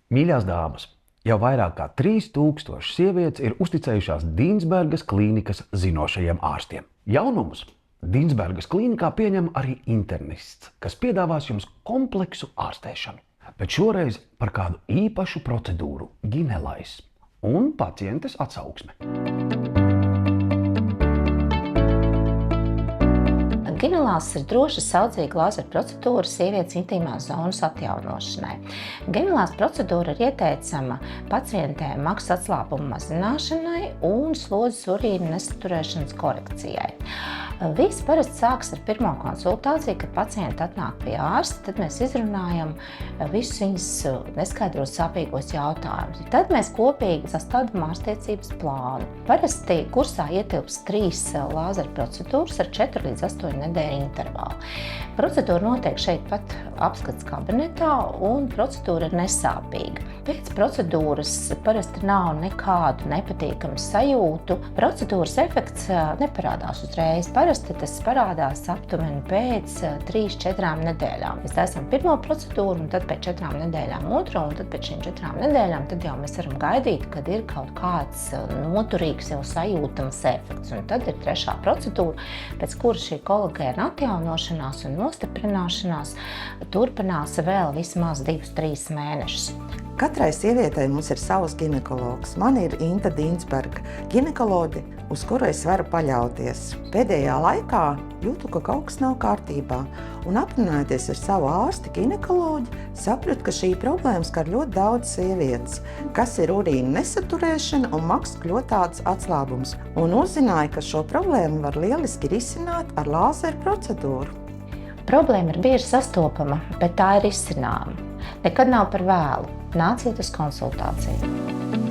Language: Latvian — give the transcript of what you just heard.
Mīļās dāmas, jau vairāk kā 3000 sievietes ir uzticējušās Dīnsbergas klīnikas zinošajiem ārstiem. Jaunumus Dīnsbergas klīnikā pieņem arī internists, kas piedāvās jums kompleksu ārstēšanu. Bet šoreiz par kādu īpašu procedūru – ginelais un pacientes atsauksme. Ginelās ir droša saudzīga lāzera procedūra sievietes intīmās zonas atjaunošanai. Ginelās procedūra ir ieteicama pacientēm maksas atslābuma mazināšanai un slodzes urīna nesaturēšanas korekcijai. Viss parasti sāks ar pirmo konsultāciju, kad pacienti atnāk pie ārsta, tad mēs izrunājam visus viņas neskaidros sāpīgos jautājumus. Tad mēs kopīgi sastādām ārstniecības plānu. Parasti kursā ietilps 3 lāzera procedūras ar 4 līdz 8 nedēļu intervālu. Procedūra notiek šeit pat apskats kabinetā un procedūra ir nesāpīga. Pēc procedūras parasti nav nekādu nepatīkamu sajūtu. Procedūras efekts neparādās uzreiz. Parasti tas parādās aptuveni pēc 3-4 nedēļām. Mēs taisām pirmo procedūru, un tad pēc 4 nedēļām otro, un tad pēc šīm 4 nedēļām tad jau mēs varam gaidīt, kad ir kaut kāds noturīgs jau sajūtams efekts. Un tad ir 3. procedūra, pēc kuras šī kolagēna atjaunošanās un nostiprināšanās turpinās vēl vismaz 2-3 mēnešus. Katrai sievietei mums ir savs ginekologs. Man ir Inta Dīnsberga, ginekoloģe, uz kuru es varu paļauties. Pēdējā laikā jūtu, ka kaut kas nav kārtībā, un aprunājoties ar savu ārsti ginekoloģi, sapratu, ka šī problēma skar ļoti daudz sievietes, kas ir urīna nesaturēšana un makskļotādes atslābums, un uzzināju, ka šo problēmu var lieliski risināt ar lāzeru procedūru. Problēma ir bieži sastopama, bet tā ir izcināma. Nekad nav par vēlu. Nāciet uz konsultāciju.